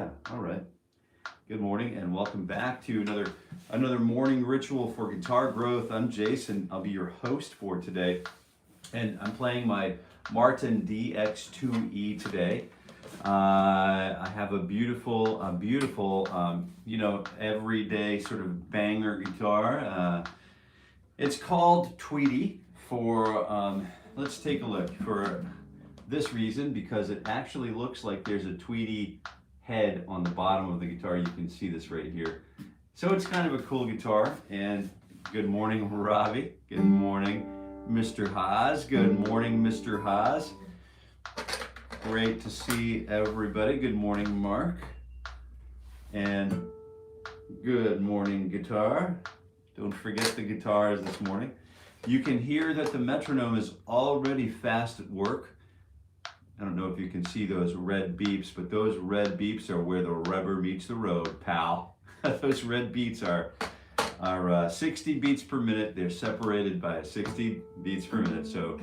Yeah, all right. Good morning and welcome back to another morning ritual for guitar growth. I'm Jason. I'll be your host for today. And I'm playing my Martin DX2E today. I have a beautiful, everyday sort of banger guitar. It's called 𝗵𝗏 for, let's take a look, for this reason, because it actually looks like there's a 𝗵𝗏 head on the bottom of the guitar. You can see this right here. So it's kind of a cool guitar. And good morning, Ravi. Good morning, Mr. Haas. Good morning, Mr. Haas. Great to see everybody. Good morning, Mark. And good morning, guitar. Don't forget the guitars this morning. You can hear that the metronome is already fast at work. I don't know if you can see those red beeps, but those red beeps are where the rubber meets the road, pal. Those red beats are 60 beats per minute. They're separated by 60 beats per minute. So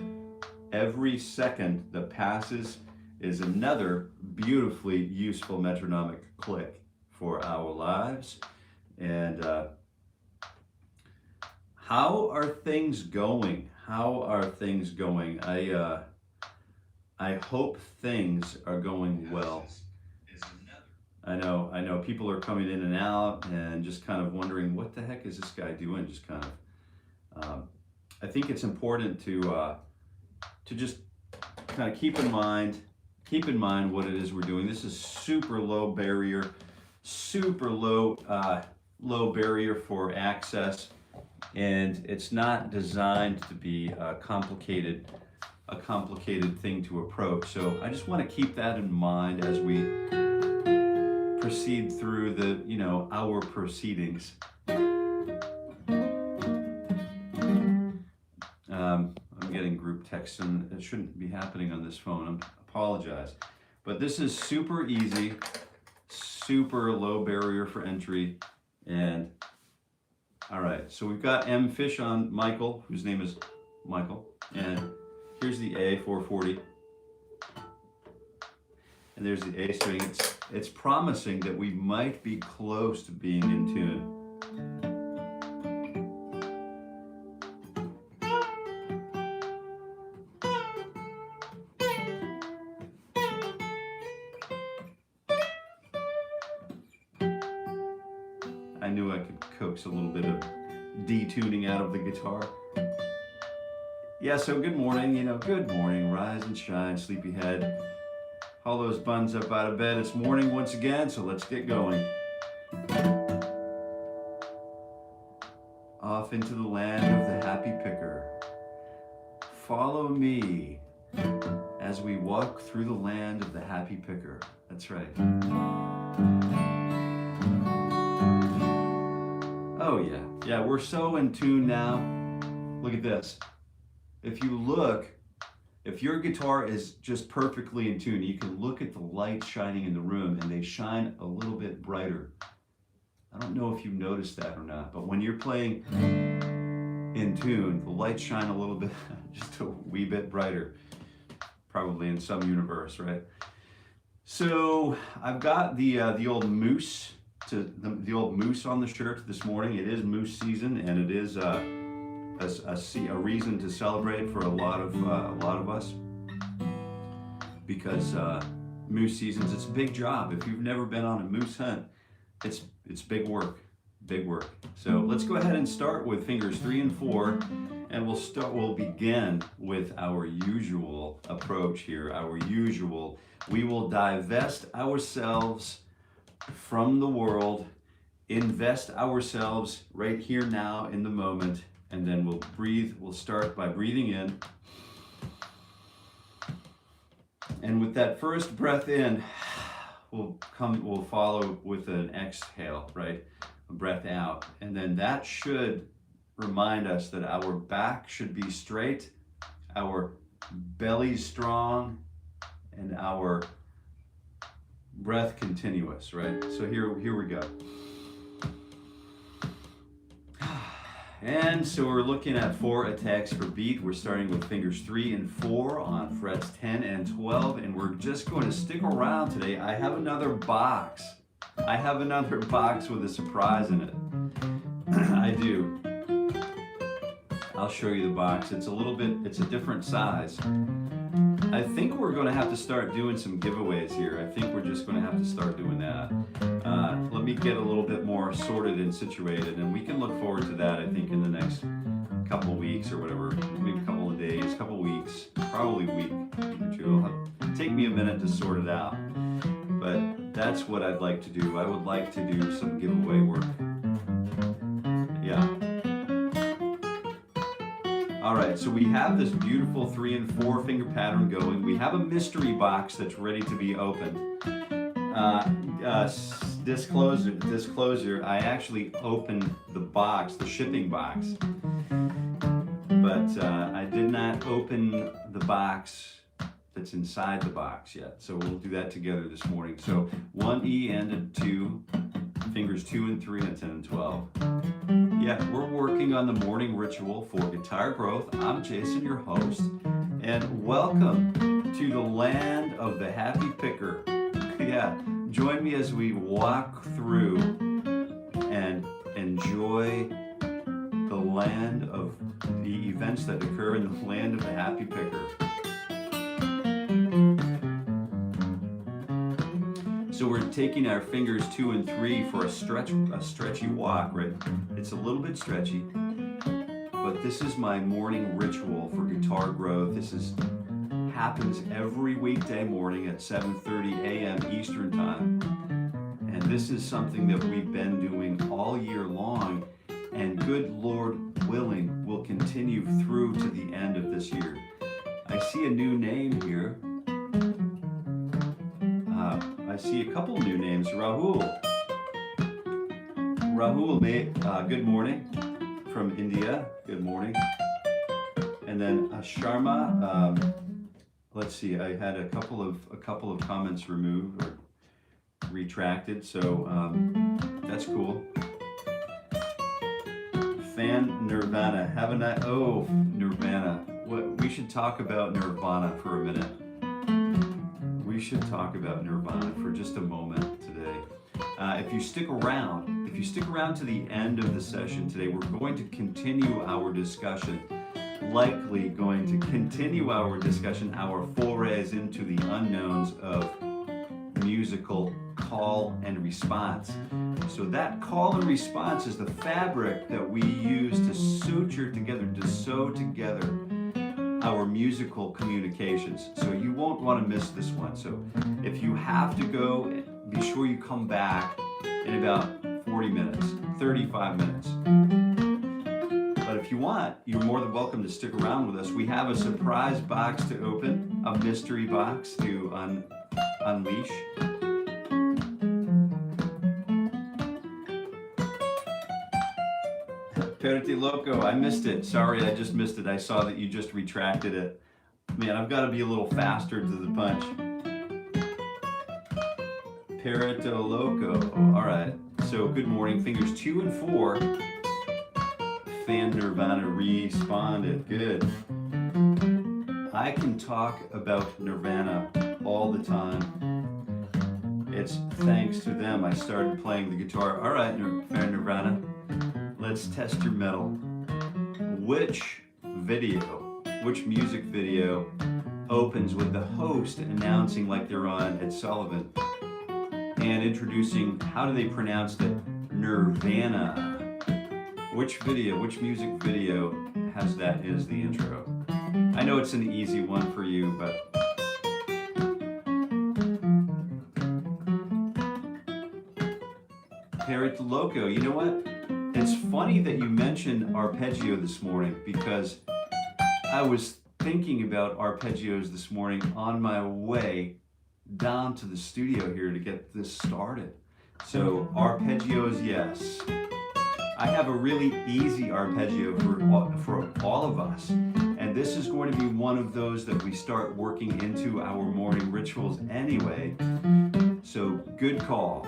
every second that passes is another beautifully useful metronomic click for our lives. And how are things going? How are things going? I hope things are going well. I know people are coming in and out and just kind of wondering, what the heck is this guy doing? Just kind of, I think it's important to just kind of keep in mind what it is we're doing. This is super low barrier for access, and it's not designed to be a complicated thing to approach. So I just want to keep that in mind as we proceed through the, our proceedings. I'm getting group texts and it shouldn't be happening on this phone. I apologize. But this is super easy, super low barrier for entry. And all right, so we've got M Fish on Michael, whose name is Michael. And here's the A 440, and there's the A string. It's promising that we might be close to being in tune. I knew I could coax a little bit of detuning out of the guitar. Yeah, so good morning, good morning, rise and shine, sleepyhead. All those buns up out of bed. It's morning once again, so let's get going. Off into the land of the happy picker. Follow me as we walk through the land of the happy picker. That's right. Oh yeah, yeah, we're so in tune now. Look at this. If your guitar is just perfectly in tune, you can look at the lights shining in the room and they shine a little bit brighter. I don't know if you've noticed that or not, but when you're playing in tune, the lights shine a little bit, just a wee bit brighter, probably in some universe, right? So I've got the old moose the old moose on the shirt this morning. It is moose season, and it is a reason to celebrate for a lot of us, because moose seasons, it's a big job. If you've never been on a moose hunt, it's big work. So let's go ahead and start with fingers 3 and 4, and we'll begin with our usual approach here. We will divest ourselves from the world, invest ourselves right here now in the moment. And then we'll start by breathing in. And with that first breath in, we'll follow with an exhale, right? A breath out. And then that should remind us that our back should be straight, our belly strong, and our breath continuous, right? So here we go. And so we're looking at 4 attacks per beat. We're starting with fingers 3 and 4 on frets 10 and 12, and we're just going to stick around today. I have another box. I have another box with a surprise in it. I do. I'll show you the box. It's a different size. I think we're going to have to start doing some giveaways here. I think we're just going to have to start doing that. Let me get a little bit more sorted and situated, and we can look forward to that, I think, in the next couple of weeks or whatever. Maybe a couple of days, couple of weeks, probably a week or two. It'll take me a minute to sort it out. But that's what I'd like to do. I would like to do some giveaway work. Yeah. All right, so we have this beautiful 3 and 4 finger pattern going. We have a mystery box that's ready to be opened. Disclosure, I actually opened the box, the shipping box, but I did not open the box that's inside the box yet. So we'll do that together this morning. So 1 E and 2, fingers 2 and 3 and 10 and 12. Yeah, we're working on the morning ritual for guitar growth. I'm Jason, your host, and welcome to the land of the happy picker. Yeah, join me as we walk through and enjoy the land of the events that occur in the land of the happy picker. So we're taking our fingers 2 and 3 for a stretchy walk, right? It's a little bit stretchy, but this is my morning ritual for guitar growth. This happens every weekday morning at 7:30 a.m. Eastern Time. And this is something that we've been doing all year long, and good Lord willing, will continue through to the end of this year. I see a new name here. I see a couple new names. Rahul, good morning from India. Good morning. And then Sharma. Let's see. I had a couple of comments removed or retracted, so that's cool. Fan Nirvana. Nirvana. We should talk about Nirvana for a minute. We should talk about Nirvana for just a moment today. If you stick around to the end of the session today, we're going to continue our discussion. Likely going to continue our discussion, our forays into the unknowns of musical call and response. So that call and response is the fabric that we use to suture together, to sew together our musical communications. So you won't want to miss this one. So if you have to go, be sure you come back in about 40 minutes, 35 minutes. But if you want, you're more than welcome to stick around with us. We have a surprise box to open, a mystery box to unleash. 𝗵𝗿𝗄𝗏, I missed it. Sorry, I just missed it. I saw that you just retracted it. Man, I've got to be a little faster to the punch. 𝗵𝗿𝗄𝗏. All right. So good morning. Fingers 2 and 4. Fan Nirvana responded. Good. I can talk about Nirvana all the time. It's thanks to them I started playing the guitar. All right, Fan Nirvana. Let's test your metal. Which music video opens with the host announcing like they're on Ed Sullivan and introducing, how do they pronounce it? Nirvana. Which music video has that as the intro? I know it's an easy one for you, but 𝗵𝗿𝗄𝗏, you know what? It's funny that you mentioned arpeggio this morning, because I was thinking about arpeggios this morning on my way down to the studio here to get this started. So arpeggios, yes. I have a really easy arpeggio for all of us, and this is going to be one of those that we start working into our morning rituals anyway. So good call.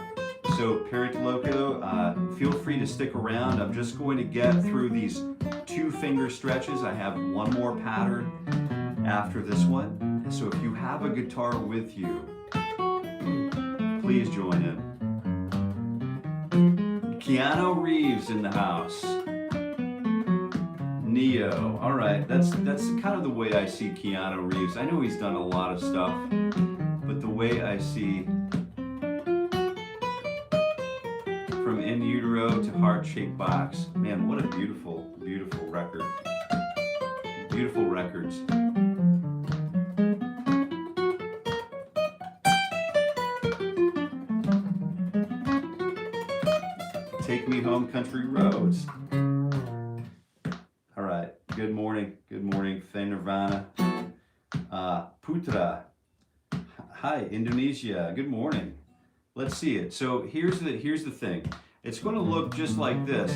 So 𝗏𝗏𝗀𝗏𝗂𝗏, feel free to stick around. I'm just going to get through these 2 finger stretches. I have one more pattern after this one. So if you have a guitar with you, please join in. Keanu Reeves in the house. Neo. All right, that's kind of the way I see Keanu Reeves. I know he's done a lot of stuff, but the way I see from In Utero to Heart-Shaped Box, man, what a beautiful, beautiful record. Beautiful records. Take Me Home, Country Roads. All right, good morning, 𝗏𝗏𝗃𝗏𝗃𝗏𝗃𝗏𝗃𝗏𝗃𝗏𝗃. Hi, Indonesia, good morning. Let's see it. So here's the thing. It's going to look just like this.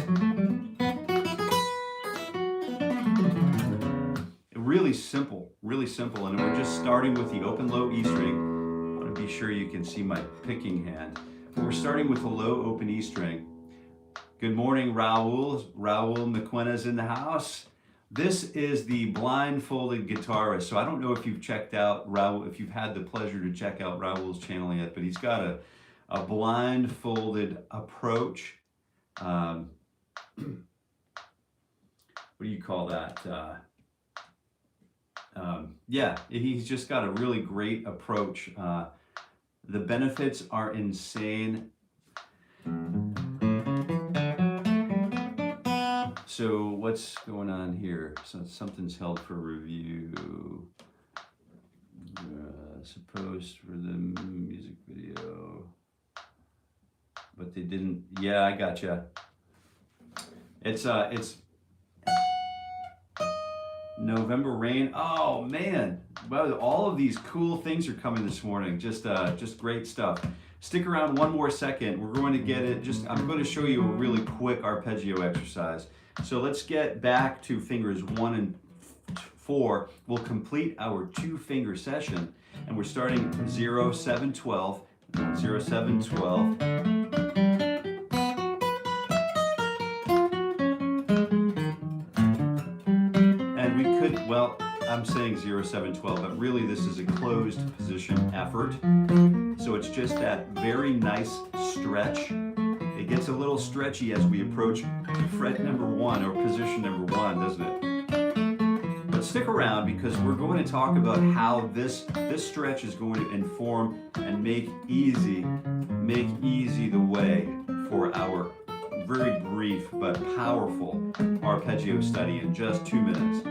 Really simple, and we're just starting with the open low E string. I want to be sure you can see my picking hand. We're starting with the low open E string. Good morning, 𝗏𝗏𝗃𝗏𝗃𝗏's in the house. This is the blindfolded guitarist. So I don't know if you've checked out Rawul, if you've had the pleasure to check out Rawul's channel yet, but he's got a blindfolded approach. What do you call that? Yeah, he's just got a really great approach. The benefits are insane. So what's going on here? So something's held for review. Supposed for the music video, but they didn't. Yeah, I gotcha. It's November Rain. Oh man, well, all of these cool things are coming this morning. Just great stuff. Stick around one more second. We're going to get it. I'm going to show you a really quick arpeggio exercise. So let's get back to fingers 1 and 4. We'll complete our 2-finger session, and we're starting 0, 7, 12, 0, 7, 12. And we could, well, I'm saying 0, 7, 12, but really this is a closed position effort. So it's just that very nice stretch. It gets a little stretchy as we approach fret number 1 or position number 1, doesn't it? But stick around because we're going to talk about how this stretch is going to inform and make easy the way for our very brief but powerful arpeggio study in just 2 minutes.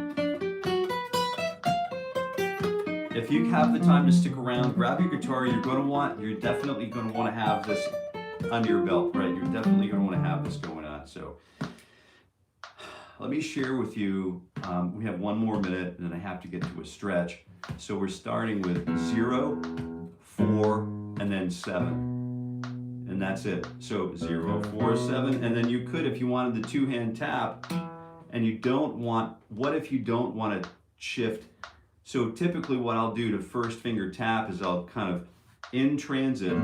If you have the time to stick around, grab your guitar. You're definitely going to want to have this under your belt, right? You're definitely going to want to have this going on. So let me share with you, we have 1 more minute and then I have to get to a stretch. So we're starting with 0, 4, and then 7. And that's it. So 0, 4, 7, and then you could, if you wanted the 2-hand tap, and you don't want, what if you don't want to shift? So typically what I'll do to first finger tap is I'll kind of in transit,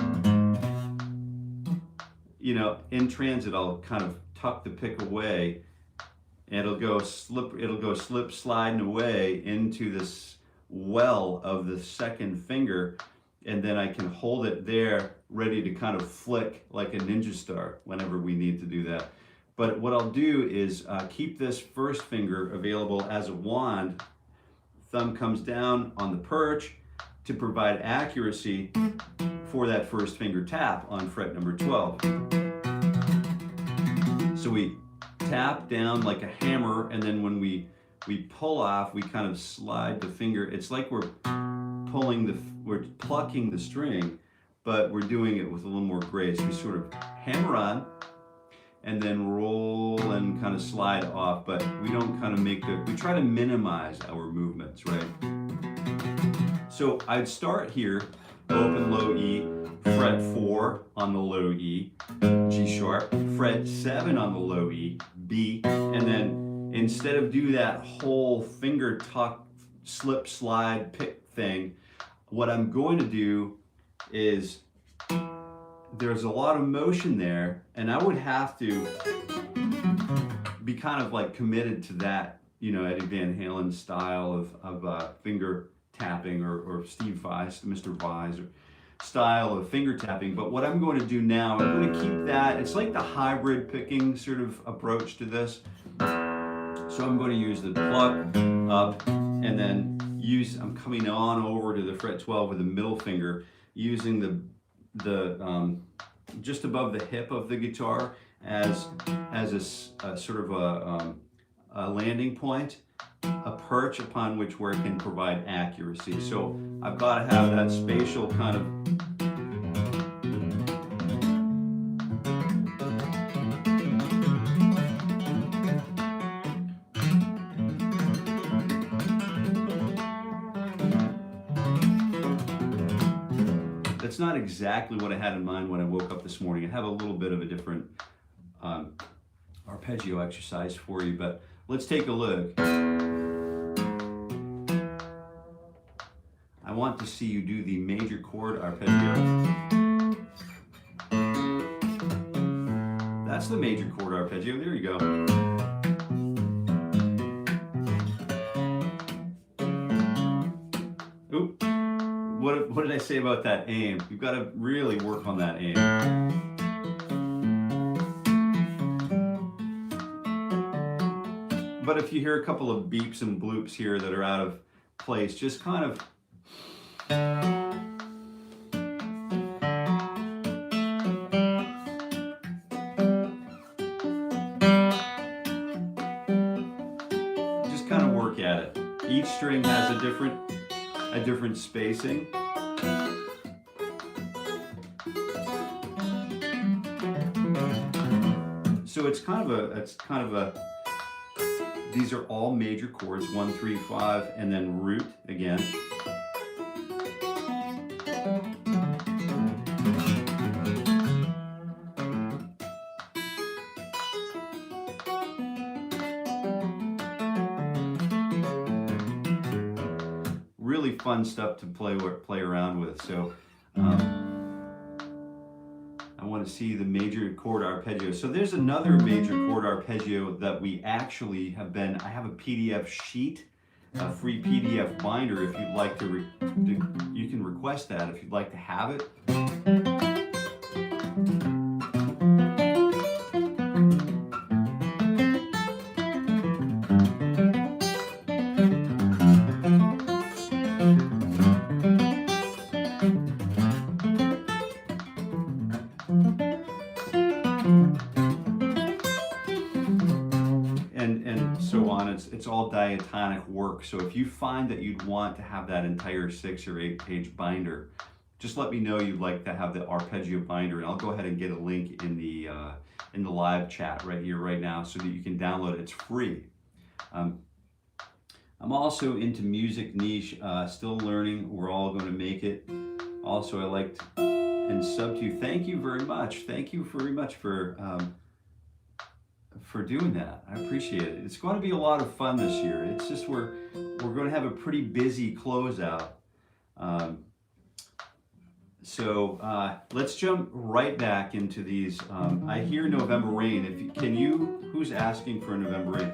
I'll kind of tuck the pick away, and it'll go slip sliding away into this well of the 2nd finger, and then I can hold it there ready to kind of flick like a ninja star whenever we need to do that. But what I'll do is keep this first finger available as a wand. Thumb comes down on the perch to provide accuracy for that first finger tap on fret number 12. So we tap down like a hammer, and then when we pull off, we kind of slide the finger. It's like we're plucking the string, but we're doing it with a little more grace. We sort of hammer on and then roll and kind of slide off, but we don't kind of we try to minimize our movements, right? So I'd start here, open low E, fret 4 on the low E, G sharp, fret 7 on the low E, B, and then instead of do that whole finger tuck, slip, slide, pick thing, what I'm going to do is there's a lot of motion there, and I would have to be kind of like committed to that, you know, Eddie Van Halen style of finger tapping, or Steve Vai, Mr. Vai's style of finger tapping. But what I'm going to do now, I'm going to keep that. It's like the hybrid picking sort of approach to this. So I'm going to use the pluck up, and then I'm coming on over to the fret 12 with the middle finger, using the just above the hip of the guitar as a sort of a landing point, a perch upon which where it can provide accuracy. So I've got to have that spatial kind of That's not exactly what I had in mind when I woke up this morning. I have a little bit of a different arpeggio exercise for you, but let's take a look. I want to see you do the major chord arpeggio. That's the major chord arpeggio. There you go. Oop. What did I say about that aim? You've got to really work on that aim. But if you hear a couple of beeps and bloops here that are out of place, just kind of work at it. Each string has a different spacing. So it's kind of a these are all major chords, 1, 3, 5, and then root again. Really fun stuff to play around with. So I want to see the major chord arpeggio. So there's another major chord arpeggio that we actually have been, I have a PDF sheet, a free PDF binder. If you'd like to, you can request that if you'd like to have it. And so on. It's all diatonic work. So if you find that you'd want to have that entire 6 or 8 page binder, just let me know you'd like to have the arpeggio binder, and I'll go ahead and get a link in the live chat right here, right now, so that you can download it. It's free. I'm also into music niche, still learning. We're all going to make it. Also, I liked and sub to you. Thank you very much. Thank you very much for doing that. I appreciate it. It's going to be a lot of fun this year. It's just we're going to have a pretty busy closeout. So let's jump right back into these. I hear November Rain. Who's asking for a November Rain?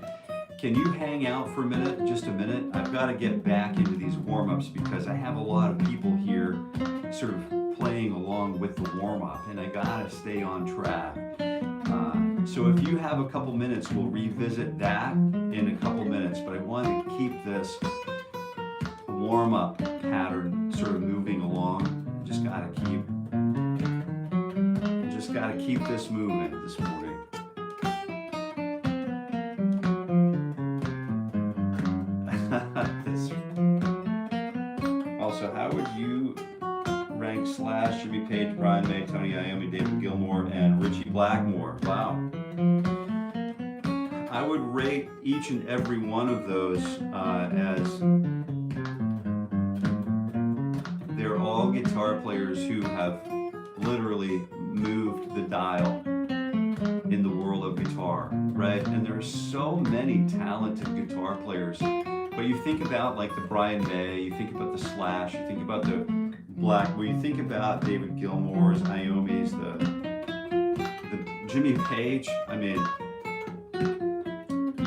Can you hang out for a minute, just a minute? I've got to get back into these warm-ups because I have a lot of people here sort of playing along with the warm-up, and I gotta stay on track. So if you have a couple minutes, we'll revisit that in a couple minutes, but I want to keep this warm-up pattern sort of moving along. Just gotta keep this moving this morning. Also, how would you rank Slash, Jimmy Page, Brian May, Tony Iommi, David Gilmour, and Richie Blackmore? Wow. I would rate each and every one of those as they're all guitar players who have literally moved the dial in the world of guitar, right? And there are so many talented guitar players. But you think about like the Brian May, you think about the Slash, you think about the black. When you think about David Gilmour's, Iommi's, the Jimmy Page, I mean,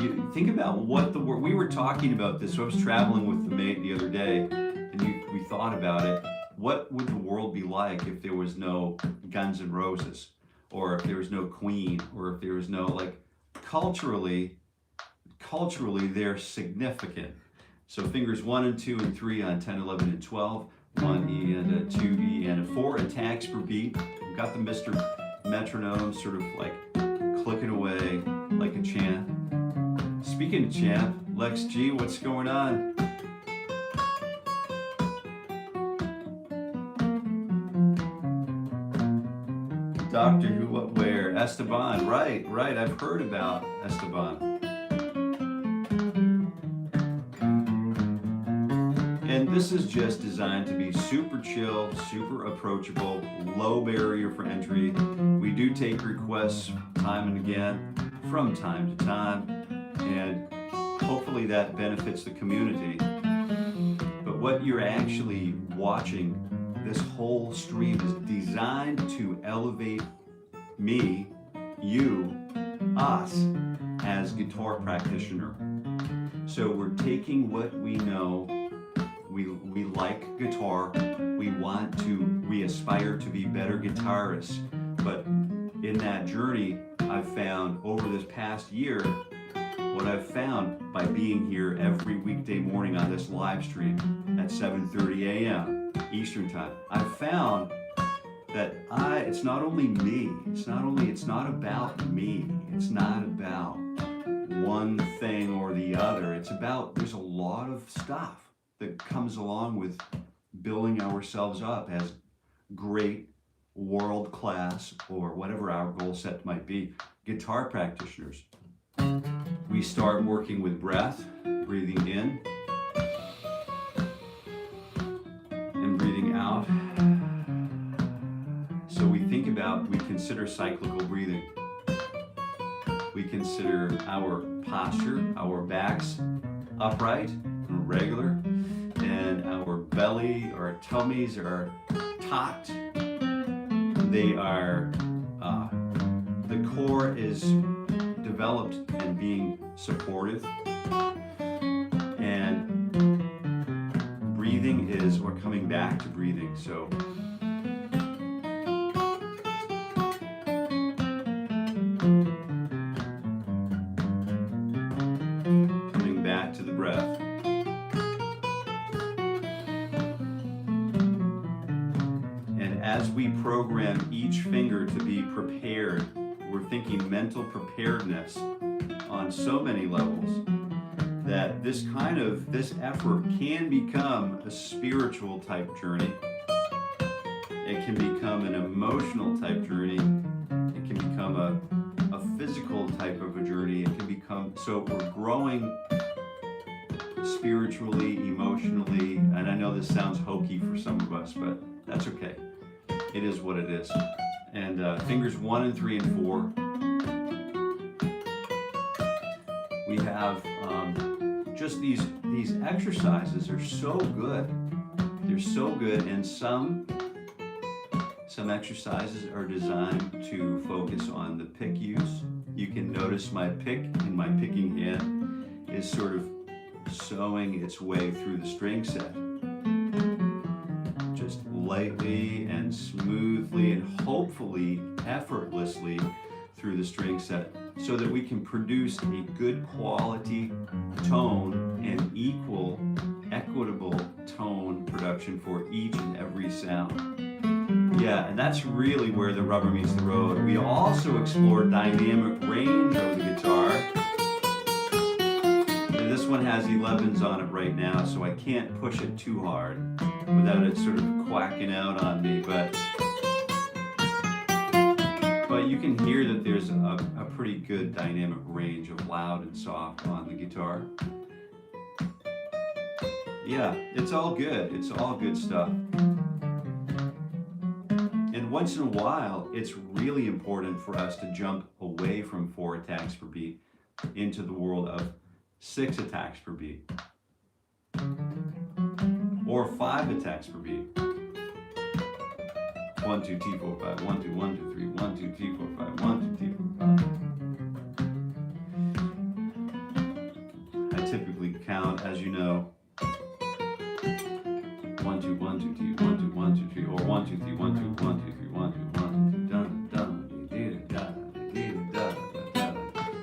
you think about what the world, we were talking about this, so I was traveling with the mate the other day, and we thought about it. What would the world be like if there was no Guns N' Roses, or if there was no Queen, or if there was no, like, culturally they're significant. So fingers 1 and 2 and 3 on 10, 11, and 12, 1 E and a 2 E and a 4 attacks per beat. We've got the Mr. Metronome sort of like clicking away like a champ. Speaking of champ, Lex G, what's going on? Doctor Who, what, where? Esteban, right, I've heard about Esteban. And this is just designed to be super chill, super approachable, low barrier for entry. We do take requests time and again, from time to time, and hopefully that benefits the community. But what you're actually watching, this whole stream is designed to elevate me, you, us, as guitar practitioner. So we're taking what we know. We like guitar, we aspire to be better guitarists, but in that journey, I've found over this past year, what I've found by being here every weekday morning on this live stream at 7:30 a.m. Eastern Time, I've found that it's not only me, it's not about me, it's not about one thing or the other, it's about, there's a lot of stuff that comes along with building ourselves up as great, world-class, or whatever our goal set might be, guitar practitioners. We start working with breath, breathing in and breathing out. So we consider cyclical breathing. We consider our posture, our backs upright and regular, and our belly, our tummies are taut. They are, the core is developed and being supportive. And breathing is, we're coming back to breathing. So coming back to the breath. As we program each finger to be prepared, we're thinking mental preparedness on so many levels that this effort can become a spiritual type journey. It can become an emotional type journey. It can become a physical type of a journey. It can become, so we're growing spiritually, emotionally, and I know this sounds hokey for some of us, but that's okay. It is what it is. And fingers 1 and 3 and 4. We have just these exercises are so good. They're so good, and some exercises are designed to focus on the pick use. You can notice my pick in my picking hand is sort of sewing its way through the string set. Just lightly and smoothly and hopefully effortlessly through the string set so that we can produce a good quality tone and equitable tone production for each and every sound. Yeah, and that's really where the rubber meets the road. We also explore dynamic range of the guitar. And this one has 11s on it right now, so I can't push it too hard without it sort of quacking out on me, but you can hear that there's a pretty good dynamic range of loud and soft on the guitar. Yeah, it's all good. It's all good stuff. And once in a while, it's really important for us to jump away from 4 attacks per beat into the world of 6 attacks per beat or 5 attacks per beat. 1, 2, T4, 5, 1, 2, 1, 2, 3, 1, 2, T4, 5, 1, 2, T4, 5. I typically count, as you know, 1, 2, 1, 2, T, 1, 2, 1, 2, 3, or 1, 2, 3, 1, 2, 1, 2, 3, 1, 2, 1, 2, dun, dun, dee, da, da, da.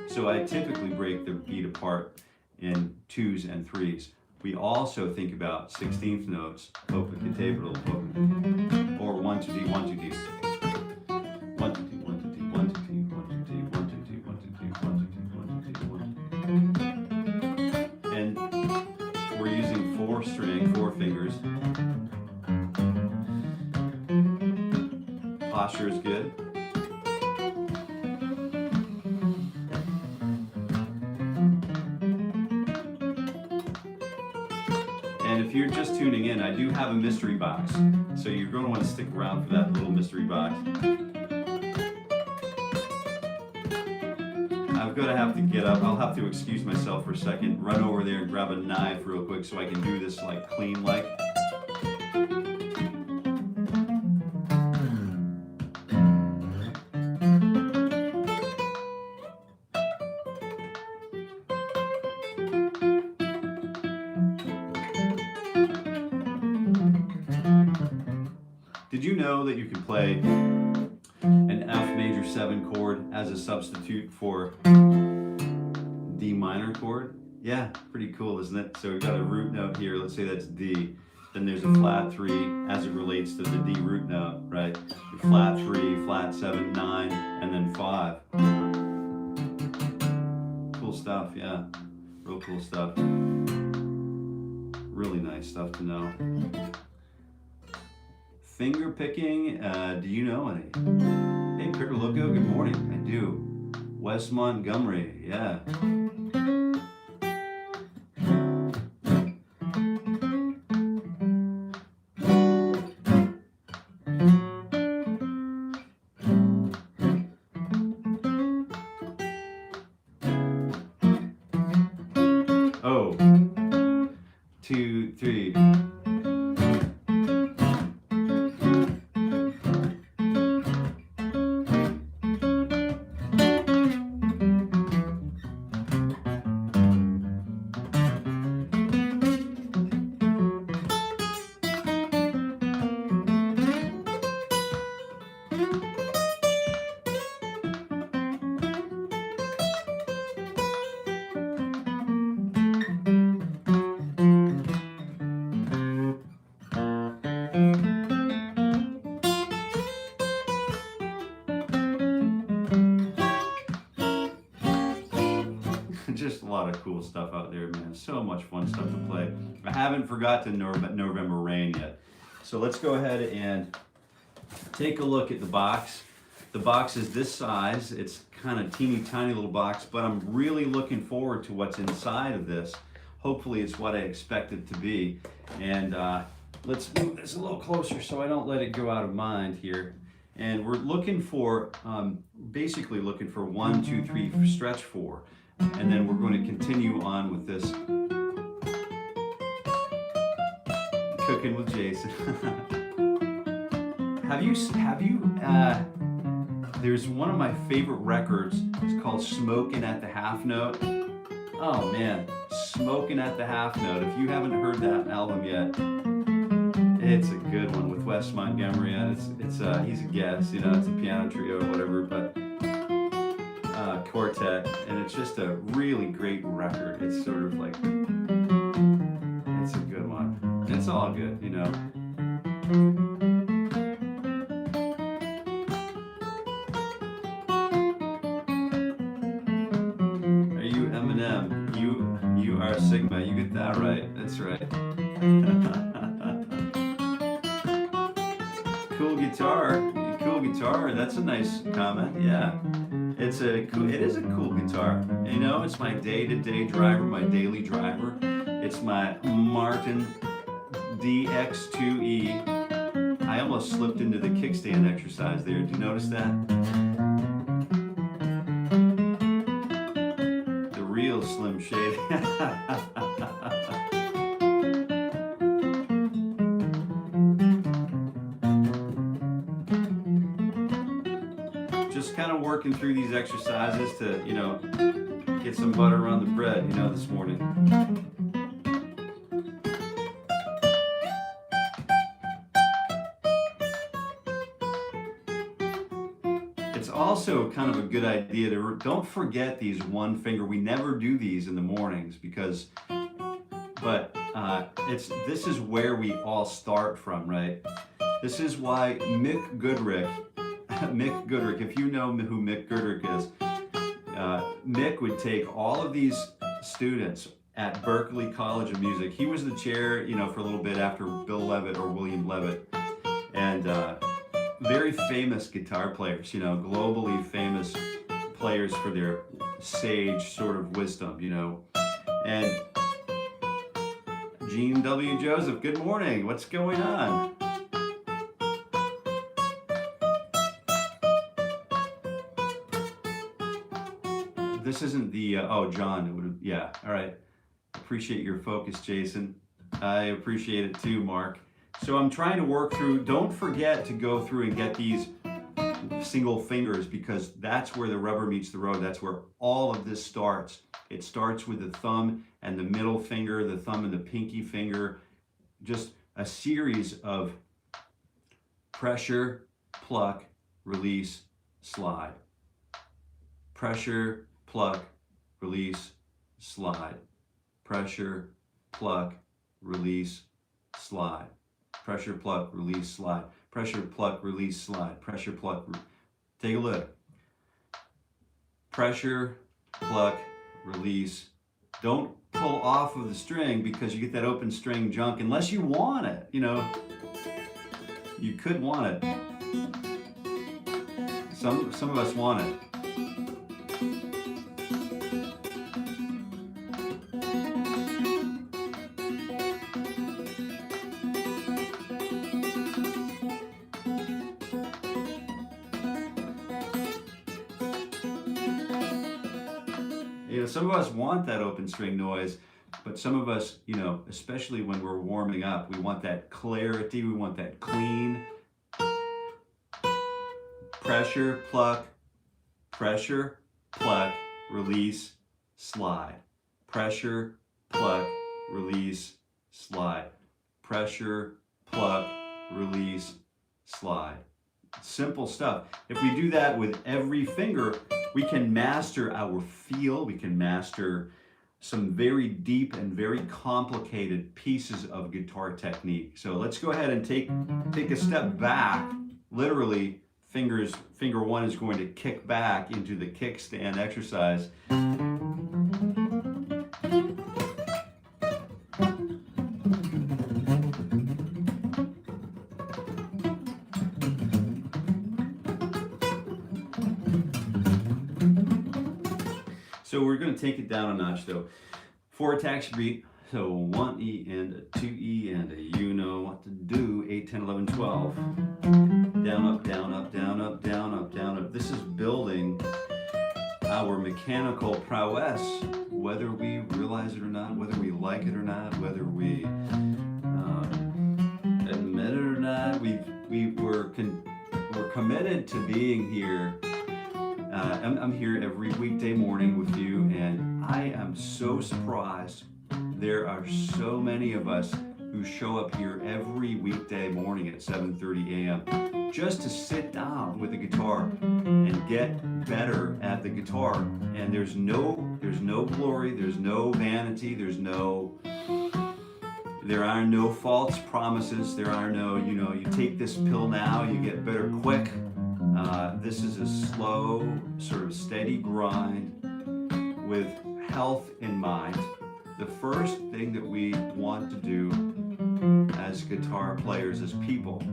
So I typically break the beat apart in 2s and 3s. We also think about 16th notes, 𝗵𝗂𝗶𝗀𝗏, or 1, 2, D, 1, 2, D. 1, 2, D, 1, 2, D, 1, 2, D, 1, 2, D, 1, 2, D, 1, 2, D, 1, 2, D, 1, 2, D, 1. And we're using 4 fingers. Posture is good. And if you're just tuning in, I do have a mystery box. So you're going to want to stick around for that little mystery box. I'm going to have to get up. I'll have to excuse myself for a second, run over there and grab a knife real quick so I can do this like clean like. Did you know that you can play an F major 7 chord as a substitute for D minor chord? Yeah, pretty cool, isn't it? So we've got a root note here, let's say that's D. Then there's a flat 3 as it relates to the D root note, right? Flat 3, flat 7, 9, and then 5. Cool stuff, yeah. Real cool stuff. Really nice stuff to know. Finger picking, do you know any? Hey, 𝗃𝗃𝗃𝗃, good morning. I do. West Montgomery, yeah. Oh, 2, 3. Just a lot of cool stuff out there, man. So much fun stuff to play. I haven't forgotten November Rain yet. So let's go ahead and take a look at the box. The box is this size. It's kind of teeny tiny little box, but I'm really looking forward to what's inside of this. Hopefully it's what I expect it to be. And let's move this a little closer so I don't let it go out of mind here. And we're looking for, basically looking for 1, 2, 3 stretch 4. And then we're going to continue on with this Cooking with Jason. There's one of my favorite records. It's called Smoking at the Half Note. Oh man, Smoking at the Half Note. If you haven't heard that album yet, it's a good one with Wes Montgomery. He's a guest, you know, it's a piano trio or whatever, but quartet, and it's just a really great record. It's sort of like, it's a good one. It's all good, you know. Are you Eminem? You are Sigma. You get that right. That's right. Cool guitar. Cool guitar. That's a nice comment. Yeah. It is a cool guitar. You know, it's my day-to-day driver, my daily driver. It's my Martin DX2E. I almost slipped into the kickstand exercise there. Did you notice that? The real Slim Shady. just kind of working through these exercises to, you know, get some butter on the bread, you know, this morning. It's also kind of a good idea to don't forget these one finger. We never do these in the mornings because, but this is where we all start from, right? This is why Mick Goodrick, if you know who Mick Goodrick is, Mick would take all of these students at Berklee College of Music. He was the chair, you know, for a little bit after Bill Levitt or William Levitt, and very famous guitar players, you know, globally famous players for their sage sort of wisdom, you know. And Gene W. Joseph, good morning. What's going on? This isn't the, oh, John, it would have, yeah, all right. Appreciate your focus, Jason. I appreciate it too, Mark. So I'm trying to work through, don't forget to go through and get these single fingers because that's where the rubber meets the road. That's where all of this starts. It starts with the thumb and the middle finger, the thumb and the pinky finger, just a series of pressure, pluck, release, slide. Pressure, pluck, release, slide. Pressure, pluck, release, slide. Pressure, pluck, release, slide. Pressure, pluck, release, slide. Pressure, pluck, take a look. Pressure, pluck, release. Don't pull off of the string because you get that open string junk unless you want it, you know. You could want it. Some of us want it. You know, some of us want that open string noise, but some of us, you know, especially when we're warming up, we want that clarity, we want that clean. Pressure, pluck, release, slide. Pressure, pluck, release, slide. Pressure, pluck, release, slide. Simple stuff. If we do that with every finger, we can master our feel, we can master some very deep and very complicated pieces of guitar technique. So let's go ahead and take a step back. Literally, finger one is going to kick back into the kickstand exercise. So we're going to take it down a notch though. 4 attacks your beat. So 1 E and a 2 E and a you know what to do. 8, 10, 11, 12. Down, up, down, up, down, up, down, up, down, up. This is building our mechanical prowess, whether we realize it or not, whether we like it or not, whether we admit it or not. We're committed to being here. I'm here every weekday morning with you, and I am so surprised. There are so many of us who show up here every weekday morning at 7:30 a.m. just to sit down with the guitar and get better at the guitar. And there's no glory, there's no vanity, there are no false promises, there are no, you know, you take this pill now, you get better quick. This is a slow, sort of steady grind with health in mind. The first thing that we want to do as guitar players, as people,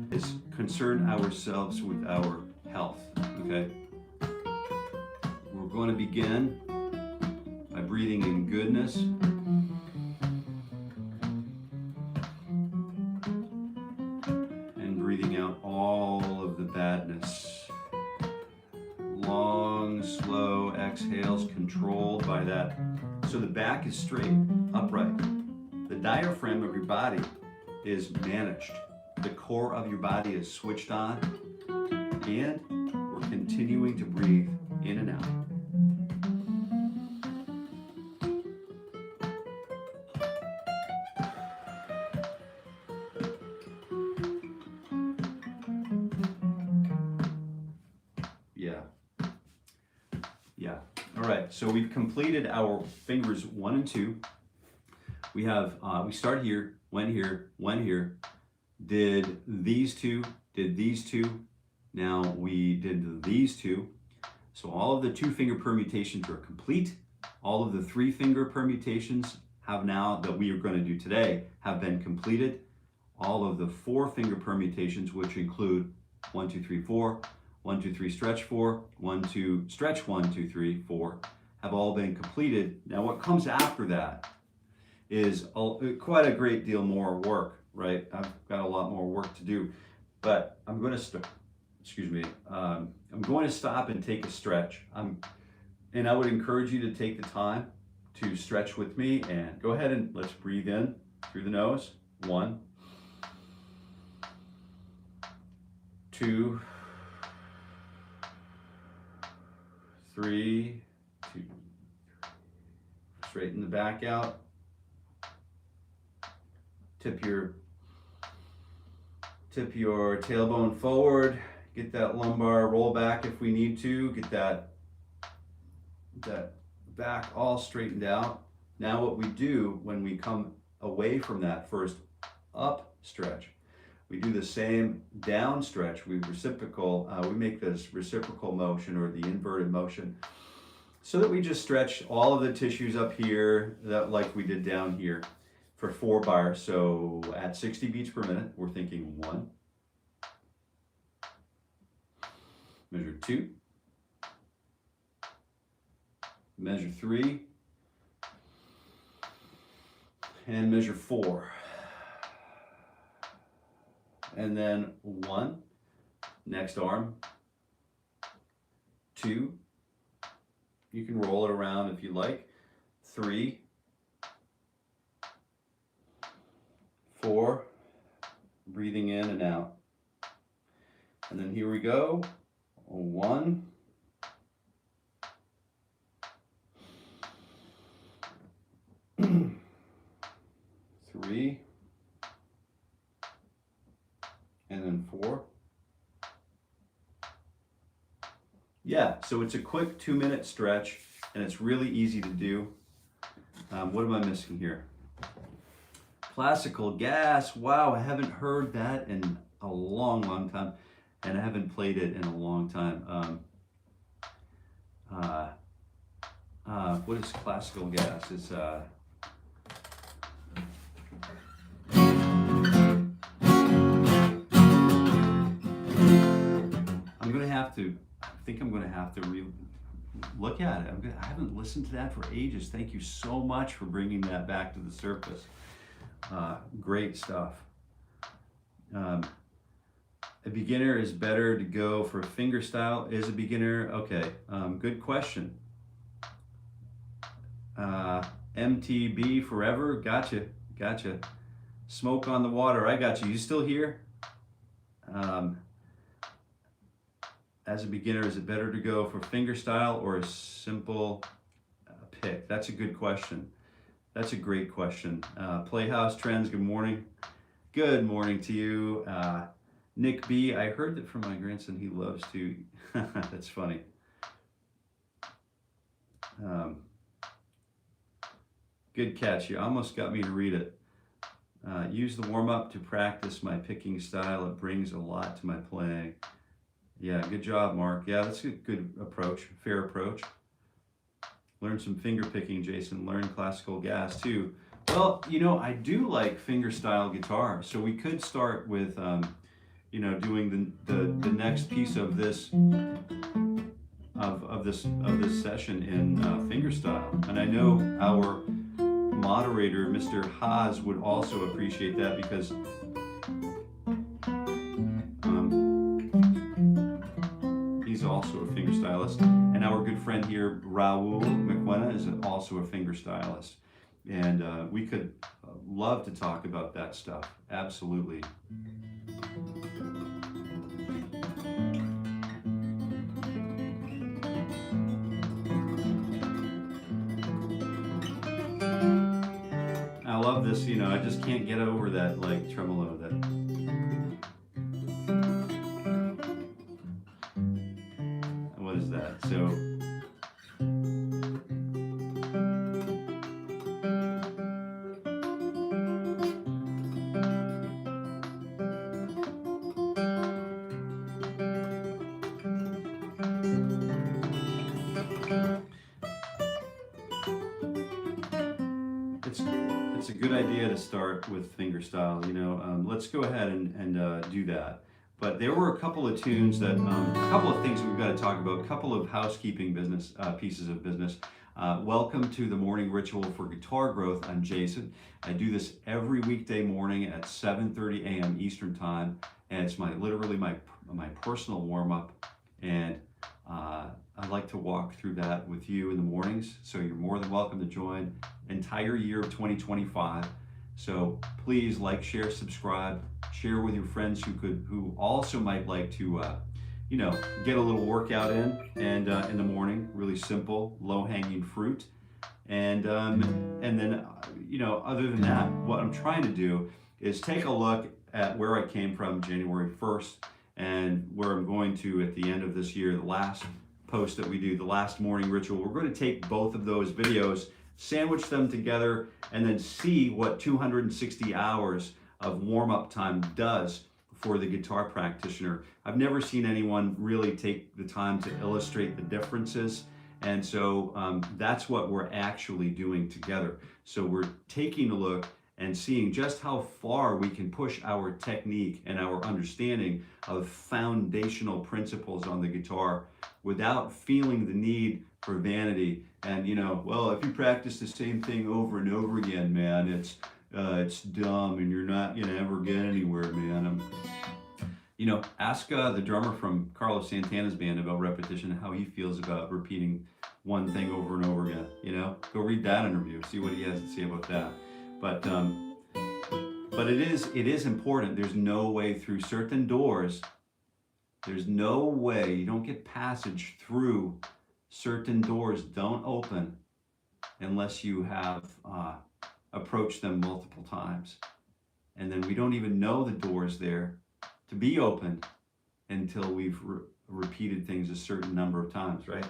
is concern ourselves with our health, okay? We're going to begin by breathing in goodness. And breathing out all of the badness. Long, slow exhales controlled by that. So the back is straight, upright. The diaphragm of your body is managed. The core of your body is switched on, and we're continuing to breathe in and out. Yeah. All right, so we've completed our fingers 1 and 2. We have, we start here, went here, did these two, did these two, now we did these two. So all of the 2-finger permutations are complete. All of the 3-finger permutations have now, that we are going to do today, have been completed. All of the 4-finger permutations, which include 1, 2, 3, 4, 1, 2, 3, stretch 4, 1, 2, stretch 1, 2, 3, 4, have all been completed. Now what comes after that is quite a great deal more work, right? I've got a lot more work to do, but I'm going to stop. Excuse me. I'm going to stop and take a stretch. And I would encourage you to take the time to stretch with me, and go ahead and let's breathe in through the nose. 1, 2, 3, 2, straighten the back out. Tip your tailbone forward. Get that lumbar roll back if we need to. Get that back all straightened out. Now what we do when we come away from that first up stretch, we do the same down stretch. We make this reciprocal motion, or the inverted motion, so that we just stretch all of the tissues up here, like we did down here, for 4 bars. So at 60 beats per minute, we're thinking 1, measure 2, measure 3, and measure 4. And then 1, next arm, 2, you can roll it around if you like, 3, 4, breathing in and out. And then here we go, 1, 3, and then 4. Yeah, so it's a quick 2-minute stretch, and it's really easy to do. What am I missing here? Classical gas. Wow, I haven't heard that in a long time, and I haven't played it in a long time. What is classical gas? It's I think I'm going to have to look at it. I haven't listened to that for ages. Thank you so much for bringing that back to the surface. Great stuff. A beginner is better to go for finger style. Is a beginner? Okay, good question. MTB forever. Gotcha. Smoke on the water. I got you. You still here? As a beginner, is it better to go for finger style or a simple pick? That's a good question. That's a great question. Playhouse Trends, good morning. Good morning to you. Nick B, I heard that from my grandson, he loves to, that's funny. Good catch, you almost got me to read it. Use the warm-up to practice my picking style. It brings a lot to my playing. Yeah, good job, Mark. Yeah, that's a good approach, fair approach. Learn some finger picking, Jason. Learn classical gas too. Well, you know, I do like finger style guitar, so we could start with, you know, doing the next piece of this of this session in finger style. And I know our moderator, Mr. Haas, would also appreciate that, because he's also a finger stylist, and our good friend here, 𝗏𝗏 is also a finger stylist, and we could love to talk about that stuff. Absolutely. love this, you know, I just can't get over that like tremolo. That. What is that? So. It's a good idea to start with fingerstyle, you know. Let's go ahead and do that. But there were a couple of tunes that, a couple of things we've got to talk about, a couple of housekeeping business, pieces of business. Welcome to the morning ritual for guitar growth. I'm Jason. I do this every weekday morning at 7:30 a.m. Eastern time, and it's literally my personal warm-up, and I'd like to walk through that with you in the mornings, so you're more than welcome to join. Entire year of 2025. So please like, share, subscribe, share with your friends who also might like to, you know, get a little workout in the morning. Really simple, low-hanging fruit, and then you know, other than that, what I'm trying to do is take a look at where I came from January 1st and where I'm going to at the end of this year. The last post that we do, the last morning ritual, we're going to take both of those videos, sandwich them together, and then see what 260 hours of warm-up time does for the guitar practitioner. I've never seen anyone really take the time to illustrate the differences, and so that's what we're actually doing together. So we're taking a look and seeing just how far we can push our technique and our understanding of foundational principles on the guitar without feeling the need for vanity. And you know, well, if you practice the same thing over and over again, man, it's dumb and you're not gonna ever get anywhere, man. You know, ask the drummer from Carlos Santana's band about repetition, how he feels about repeating one thing over and over again. You know, go read that interview, see what he has to say about that. But it is important. There's no way through certain doors. There's no way, you don't get passage through certain doors. Don't open unless you have approached them multiple times. And then we don't even know the doors there to be opened until we've repeated things a certain number of times, right?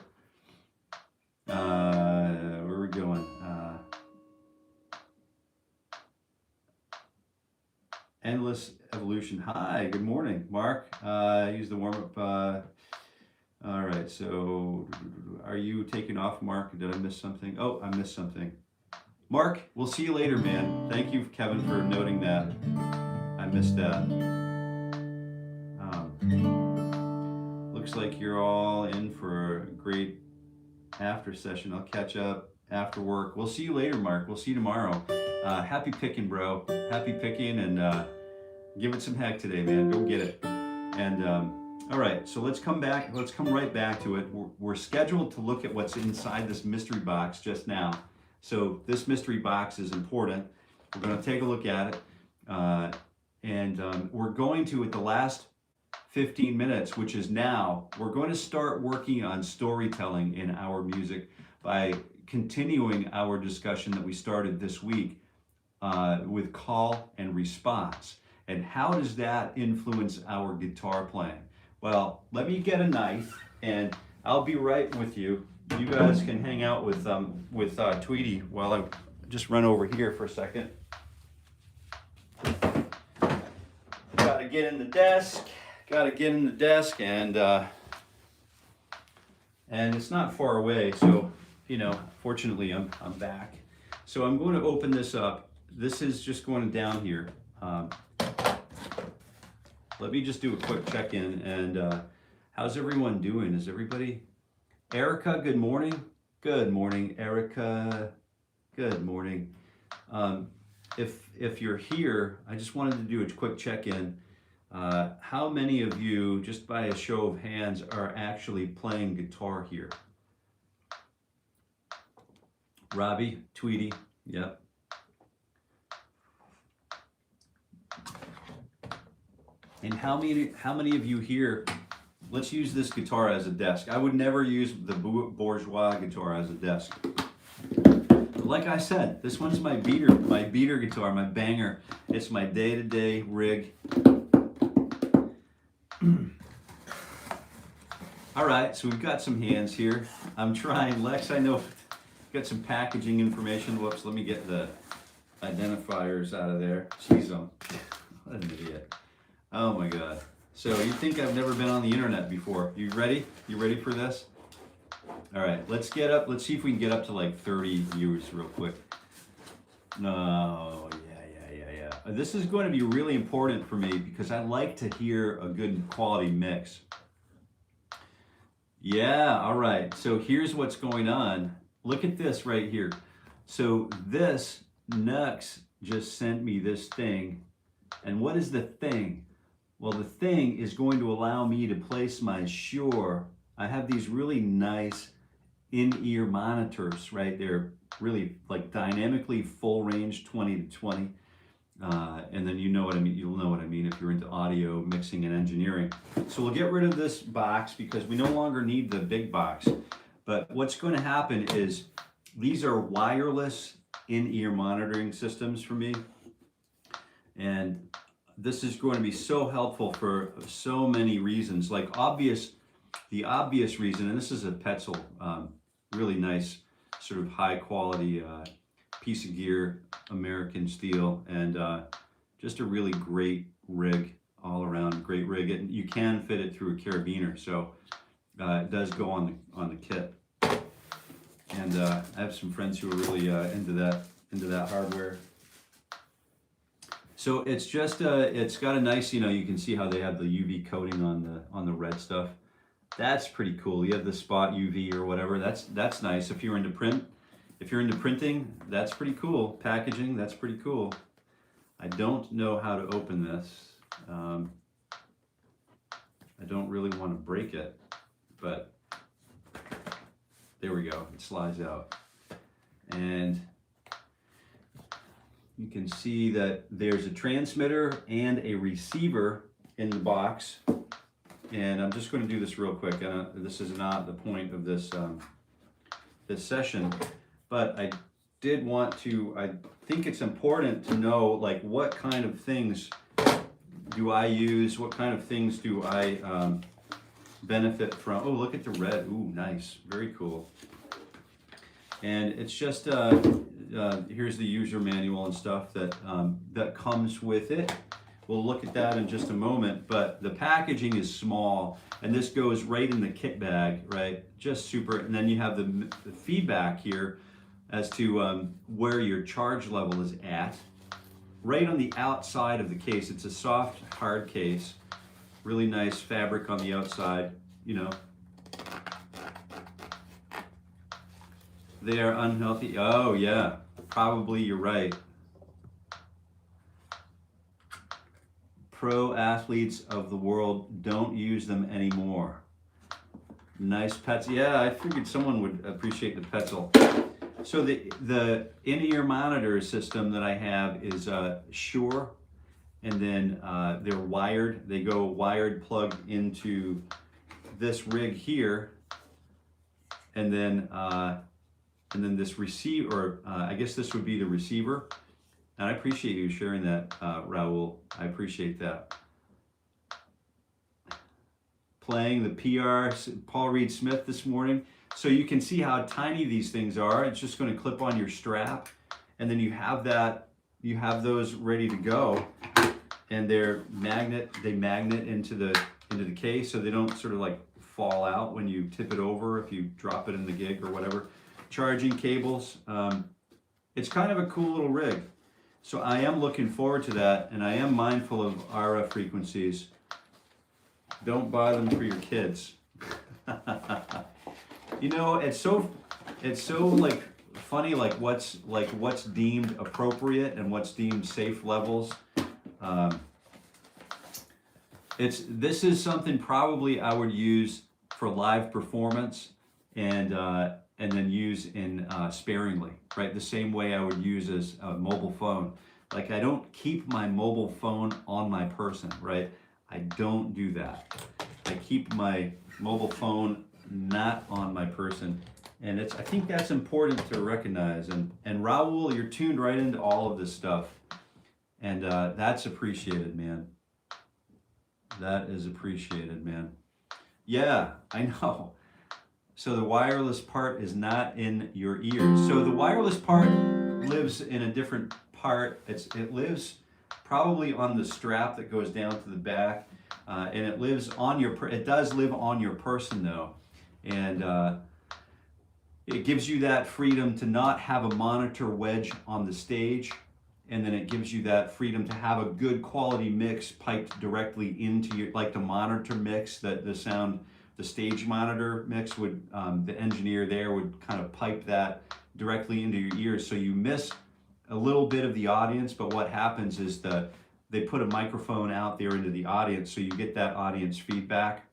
Where are we going? Endless Evolution. Hi, good morning, Mark. Use the warm-up. All right, so are you taking off, Mark? Did I miss something? Oh, I missed something. Mark, we'll see you later, man. Thank you, Kevin, for noting that. I missed that. Looks like you're all in for a great after session. I'll catch up after work. We'll see you later, Mark. We'll see you tomorrow. Happy picking, bro. Happy picking, and give it some heck today, man. Go get it. And all right, so let's come back. Let's come right back to it. We're scheduled to look at what's inside this mystery box just now. So this mystery box is important. We're going to take a look at it, and we're going to, at the last 15 minutes, which is now, we're going to start working on storytelling in our music by continuing our discussion that we started this week with call and response. And how does that influence our guitar playing? Well, let me get a knife and I'll be right with you. You guys can hang out with Tweety while I just run over here for a second. Gotta get in the desk. Gotta get in the desk, and it's not far away, so you know, fortunately I'm back. So I'm going to open this up. This is just going down here. Let me just do a quick check-in, and how's everyone doing? Is everybody? Erica, good morning. Good morning, Erica. Good morning. If you're here, I just wanted to do a quick check-in. How many of you, just by a show of hands, are actually playing guitar here? Robbie, Tweety, yep. And how many of you here, let's use this guitar as a desk. I would never use the bourgeois guitar as a desk. like I said, this one's my beater guitar, my banger. It's my day-to-day rig. All right, so we've got some hands here. I'm trying, Lex, I know, got some packaging information. Whoops, let me get the identifiers out of there. Jeez, what an idiot. Oh my God. So you think I've never been on the internet before. You ready? You ready for this? All right, let's get up. Let's see if we can get up to like 30 viewers real quick. No, yeah. This is going to be really important for me because I like to hear a good quality mix. Yeah, all right. So here's what's going on. Look at this right here. So this NUX just sent me this thing. And what is the thing? Well, the thing is going to allow me to place my Shure. I have these really nice in-ear monitors, right? They're really like dynamically full range, 20 to 20. And then you know what I mean. You'll know what I mean if you're into audio mixing and engineering. So we'll get rid of this box because we no longer need the big box. But what's going to happen is these are wireless in-ear monitoring systems for me. And this is going to be so helpful for so many reasons. Like the obvious reason, and this is a 𝗏𝗏𝗄𝗀, really nice sort of high quality piece of gear, American steel, and just a really great rig, all around great rig. And you can fit it through a carabiner, so it does go on the kit. And I have some friends who are really into that hardware. So it's just it's got a nice, you can see how they have the UV coating on the red stuff. That's pretty cool. You have the spot UV or whatever. That's nice. If you're into printing, that's pretty cool. Packaging, that's pretty cool. I don't know how to open this. I don't really want to break it, but there we go. It slides out. And you can see that there's a transmitter and a receiver in the box. And I'm just going to do this real quick. This is not the point of this this session, but I did want to. I think it's important to know like what kind of things do I use? What kind of things do I benefit from? Oh, look at the red. Ooh, nice, very cool. And it's just here's the user manual and stuff that that comes with it. We'll look at that in just a moment, but the packaging is small, and this goes right in the kit bag, right? Just super. And then you have the feedback here as to where your charge level is at. Right on the outside of the case, it's a soft, hard case. Really nice fabric on the outside, They are unhealthy. Oh, yeah, probably you're right. Pro athletes of the world don't use them anymore. Nice 𝗏𝗏𝗄𝗏. Yeah, I figured someone would appreciate the 𝗏𝗏𝗄𝗏. So the in-ear monitor system that I have is Shure, and then they're wired. They go wired plugged into this rig here, and then this receiver, I guess this would be the receiver. And I appreciate you sharing that, Raul. I appreciate that. Playing the PR Paul Reed Smith this morning. So you can see how tiny these things are. It's just going to clip on your strap, and then you have those ready to go, and they magnet into the case, so they don't sort of like fall out when you tip it over if you drop it in the gig or whatever. Charging cables. It's kind of a cool little rig. So I am looking forward to that, and I am mindful of RF frequencies. Don't buy them for your kids. It's so like funny, like what's deemed appropriate and what's deemed safe levels. This is something probably I would use for live performance, and then use in sparingly, right? The same way I would use as a mobile phone. Like I don't keep my mobile phone on my person, right? I don't do that. I keep my mobile phone not on my person, And I think that's important to recognize. And Raul, you're tuned right into all of this stuff. And that's appreciated, man. That is appreciated, man. Yeah, I know. So the wireless part is not in your ears. So the wireless part lives in a different part. It lives probably on the strap that goes down to the back. And it lives on it does live on your person though. And it gives you that freedom to not have a monitor wedge on the stage, and then it gives you that freedom to have a good quality mix piped directly into your, like the monitor mix that the stage monitor mix would, the engineer there would kind of pipe that directly into your ears, so you miss a little bit of the audience, but what happens is they put a microphone out there into the audience, so you get that audience feedback.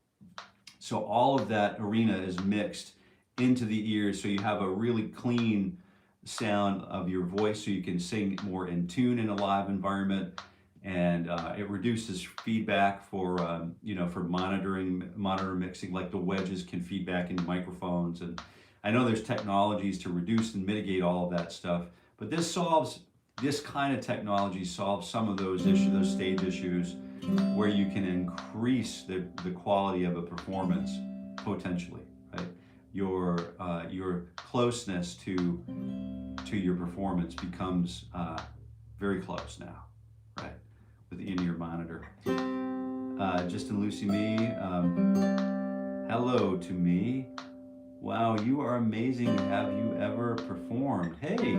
So all of that arena is mixed into the ears, so you have a really clean sound of your voice, so you can sing more in tune in a live environment, and it reduces feedback for for monitor mixing, like the wedges can feed back into microphones. And I know there's technologies to reduce and mitigate all of that stuff, but this kind of technology solves some of those issues, those stage issues, where you can increase the quality of a performance potentially, right? Your closeness to your performance becomes very close now, right? Within your monitor. Justin Lucy me, hello to me. Wow, you are amazing. Have you ever performed? Hey,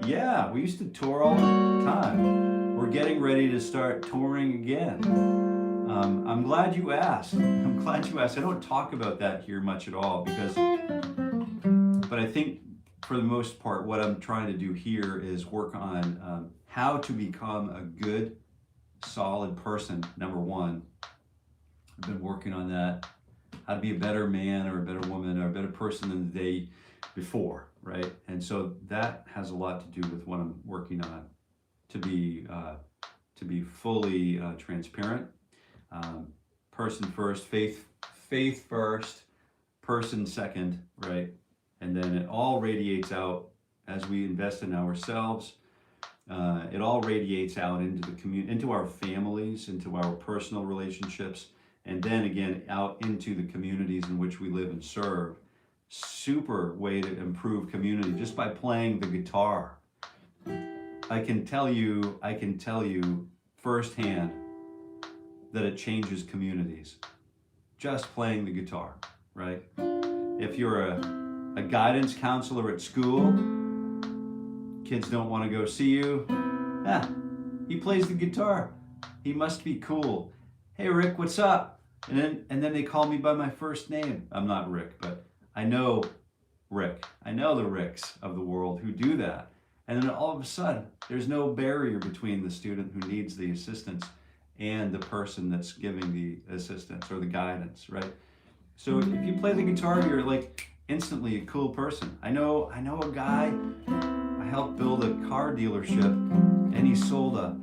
yeah, we used to tour all the time. We're getting ready to start touring again. I'm glad you asked. I'm glad you asked. I don't talk about that here much at all but I think for the most part, what I'm trying to do here is work on how to become a good, solid person, number one. I've been working on that. How to be a better man or a better woman or a better person than the day before, right? And so that has a lot to do with what I'm working on, to be fully transparent. Person first, faith first, person second, right? And then it all radiates out as we invest in ourselves. It all radiates out into the community, into our families, into our personal relationships, and then again out into the communities in which we live and serve. Super way to improve community just by playing the guitar. I can tell you firsthand that it changes communities. Just playing the guitar, right? If you're a guidance counselor at school, kids don't want to go see you. He plays the guitar. He must be cool. Hey Rick, what's up? And then they call me by my first name. I'm not Rick, but I know Rick. I know the Ricks of the world who do that. And then all of a sudden, there's no barrier between the student who needs the assistance and the person that's giving the assistance or the guidance, right? So if you play the guitar, you're like instantly a cool person. I know a guy, I helped build a car dealership, and he sold a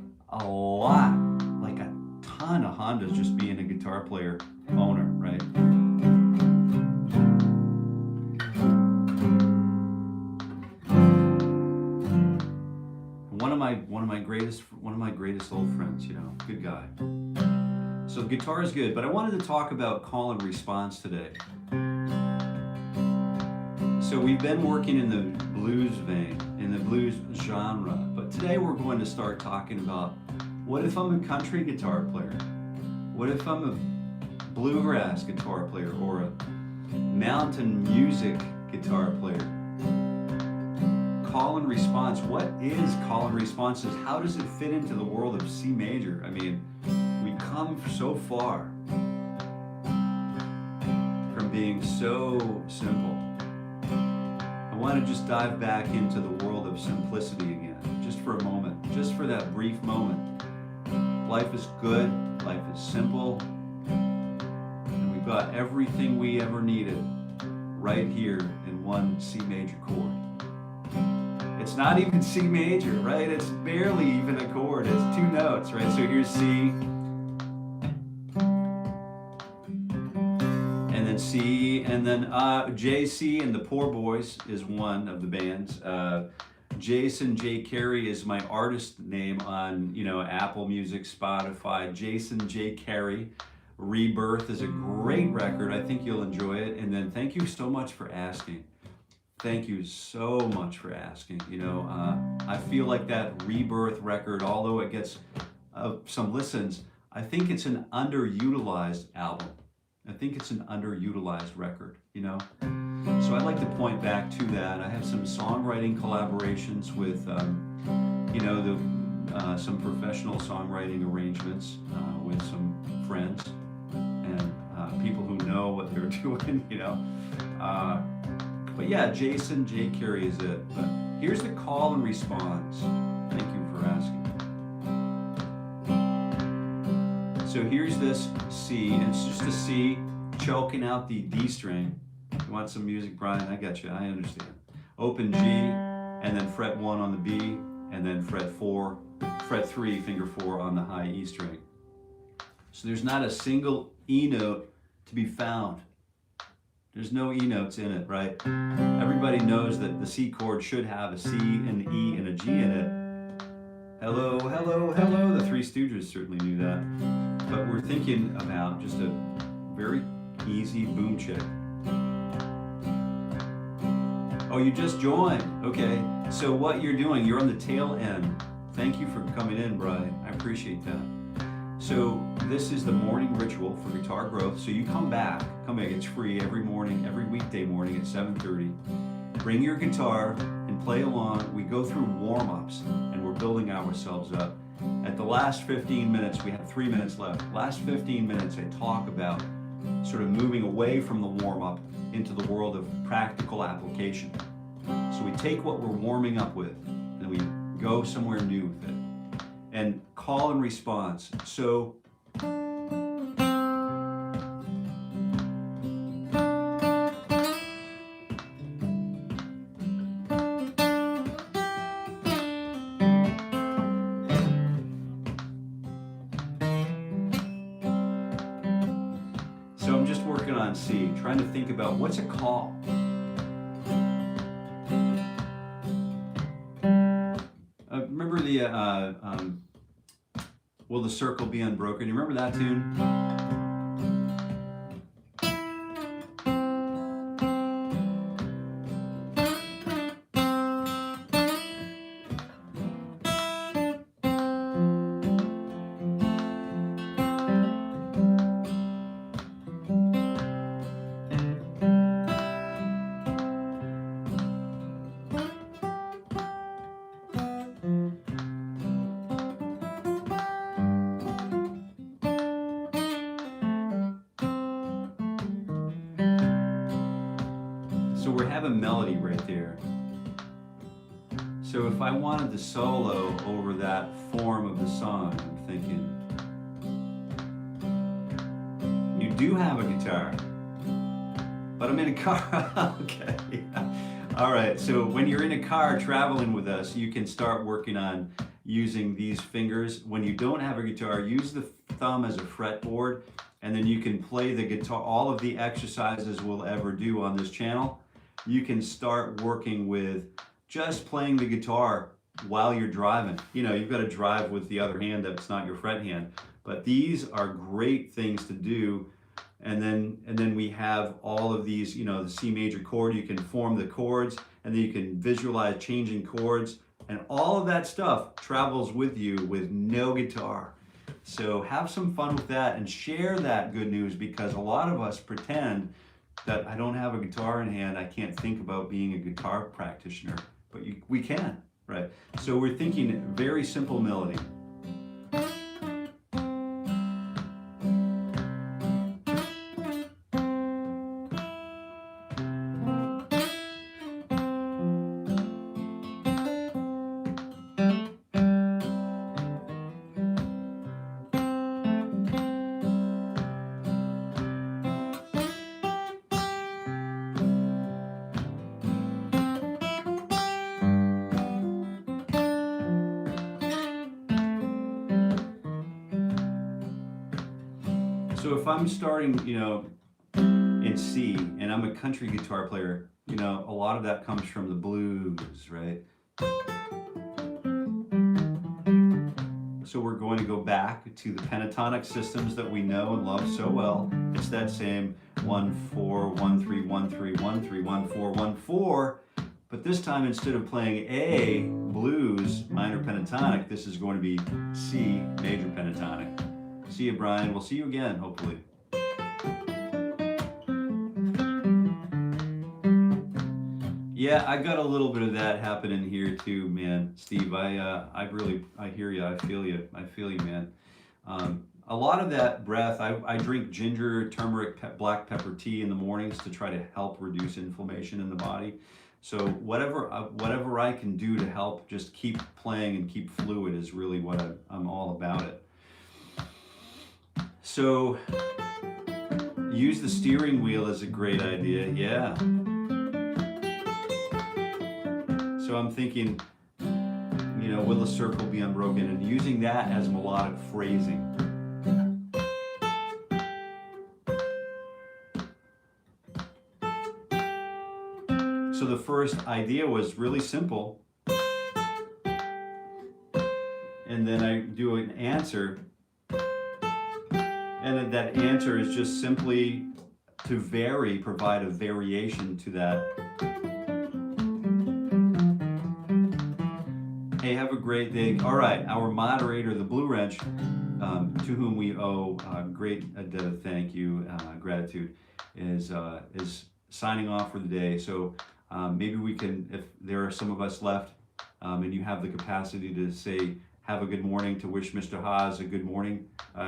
lot, like a ton of Hondas just being a guitar player owner, right? One of my greatest old friends, good guy. So guitar is good, but I wanted to talk about call and response today. So we've been working in the blues vein, in the blues genre, but today we're going to start talking about, what if I'm a country guitar player? What if I'm a bluegrass guitar player or a mountain music guitar player? Call and response. What is call and responses? How does it fit into the world of C major? I mean, we come so far from being so simple. I want to just dive back into the world of simplicity again, just for a moment, just for that brief moment. Life is good, life is simple, and we've got everything we ever needed right here in one C major chord. It's not even C major, right? It's barely even a chord. It's two notes, right? So here's C, and and then C, and then JC and the Poor Boys is one of the bands. Jason J. Carey is my artist name on, you know, Apple Music, Spotify. Jason J. Carey. Rebirth is a great record. I think you'll enjoy it. And then thank you so much for asking. Thank you so much for asking. You know, I feel like that Rebirth record, although it gets some listens, I think it's an underutilized album. I think it's an underutilized record, you know? So I'd like to point back to that. I have some songwriting collaborations with, you know, some professional songwriting arrangements with some friends and people who know what they're doing, you know? But yeah, Jason J. Carey is it. But here's the call and response. Thank you for asking. So here's this C, and it's just a C choking out the D string. You want some music, Brian? I got you, I understand. Open G, and then fret 1 on the B, and then fret 3, finger 4 on the high E string. So there's not a single E note to be found. There's no E notes in it, right? Everybody knows that the C chord should have a C, an E, and a G in it. Hello, hello, hello. The Three Stooges certainly knew that. But we're thinking about just a very easy boom chick. Oh, you just joined. Okay. So what you're doing, you're on the tail end. Thank you for coming in, Brian. I appreciate that. So this is the morning ritual for guitar growth. So you come back. It's free every morning, every weekday morning at 7:30. Bring your guitar and play along. We go through warm-ups and we're building ourselves up. At the last 15 minutes, we have 3 minutes left. Last 15 minutes, I talk about sort of moving away from the warm-up into the world of practical application. So we take what we're warming up with and we go somewhere new with it. And call and response. So I'm just working on C, trying to think about what's a call. Remember the Will the Circle Be Unbroken? You remember that tune? So we're having melody right there. So if I wanted the solo over that form of the song, I'm thinking, you do have a guitar, but I'm in a car. Okay. All right, so when you're in a car traveling with us, you can start working on using these fingers. When you don't have a guitar, use the thumb as a fretboard, and then you can play the guitar. All of the exercises we'll ever do on this channel, you can start working with just playing the guitar while you're driving. You know, you've got to drive with the other hand that's not your fret hand, but these are great things to do. And then we have all of these, you know, the C major chord, you can form the chords, and then you can visualize changing chords, and all of that stuff travels with you with no guitar. So have some fun with that and share that good news, because a lot of us pretend that I don't have a guitar in hand, I can't think about being a guitar practitioner, but we can, right? So we're thinking very simple melody. So if I'm starting, you know, in in C, and I'm a country guitar player, you know, a lot of that comes from the blues, right? So we're going to go back to the pentatonic systems that we know and love so well. It's that same 1-4, 1-3, 1-3, 1-3, 1-4, 1-4. But this time, instead of playing A, blues, minor pentatonic, this is going to be C, major pentatonic. See you, Brian. We'll see you again, hopefully. Yeah, I got a little bit of that happening here too, man. Steve, I hear you. I feel you, man. A lot of that breath, I drink ginger, turmeric, black pepper tea in the mornings to try to help reduce inflammation in the body. So whatever I can do to help just keep playing and keep fluid is really what I'm all about it. So use the steering wheel is a great idea, yeah. So I'm thinking, you know, will the circle be unbroken, and using that as melodic phrasing. So the first idea was really simple, and then I do an answer, and then that answer is just simply to vary, provide a variation to that. Hey, have a great day. All right, our moderator, the Blue Wrench, to whom we owe great debt of thank you, gratitude, is signing off for the day. So maybe we can, if there are some of us left, and you have the capacity to say, have a good morning, to wish Mr. Haas a good morning,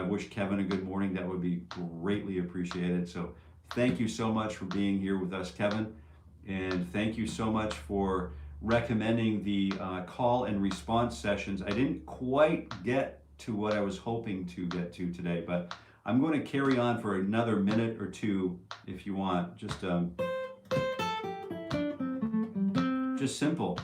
wish Kevin a good morning, that would be greatly appreciated. So thank you so much for being here with us, Kevin, and thank you so much for recommending the call and response sessions. I didn't quite get to what I was hoping to get to today, but I'm going to carry on for another minute or two if you want. Just simple.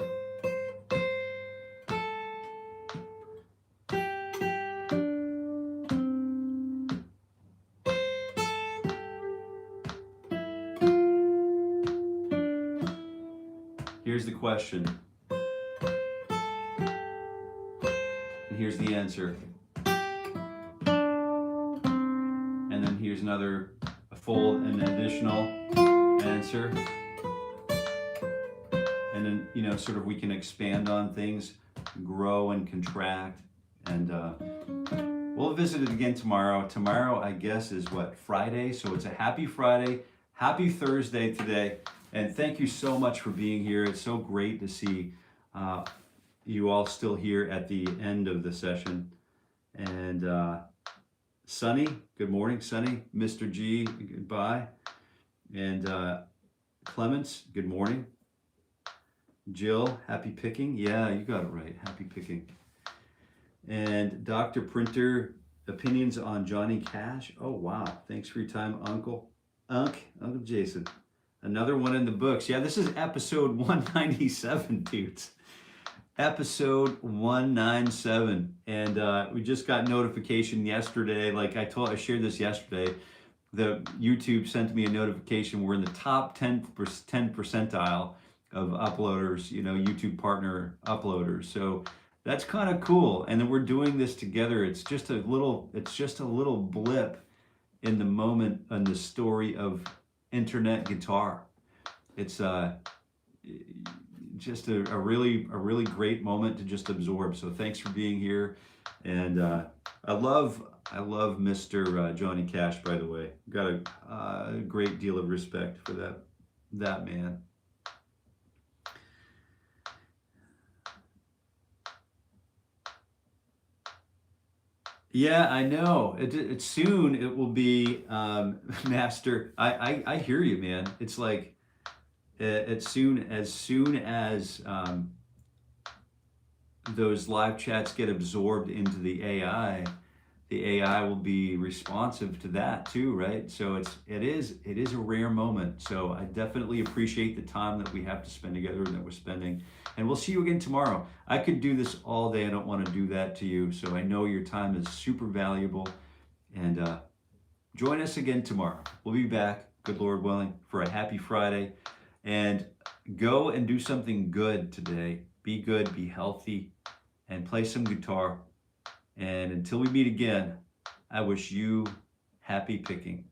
Here's the question, and here's the answer, and then here's another fold, an additional answer, and then, you know, sort of we can expand on things, grow and contract, and we'll visit it again tomorrow. Tomorrow, I guess, is what, Friday? So it's a happy Friday, happy Thursday today. And thank you so much for being here. It's so great to see you all still here at the end of the session. And Sonny, good morning, Sonny. Mr. G, goodbye. And Clements, good morning. Jill, happy picking. Yeah, you got it right, happy picking. And Dr. Printer, opinions on Johnny Cash. Oh, wow. Thanks for your time, Uncle Jason. Another one in the books. Yeah, this is episode 197, dudes. Episode 197. And we just got notification yesterday. Like I shared this yesterday. The YouTube sent me a notification. We're in the top 10 percentile of uploaders, you know, YouTube partner uploaders. So that's kind of cool. And then we're doing this together. It's just a little blip in the moment in the story of internet guitar. It's just a really great moment to just absorb. So thanks for being here, and I love Mr. Johnny Cash, by the way. Got a great deal of respect for that man. Yeah, I know. It soon it will be master. I hear you, man. It's like as soon as those live chats get absorbed into the AI will be responsive to that too, right? So it is a rare moment. So I definitely appreciate the time that we have to spend together and that we're spending. And we'll see you again tomorrow. I could do this all day. I don't want to do that to you. So I know your time is super valuable. And join us again tomorrow. We'll be back good Lord willing, for a happy Friday. And go and do something good today. Be good, be healthy, and play some guitar. And until we meet again, I wish you happy picking.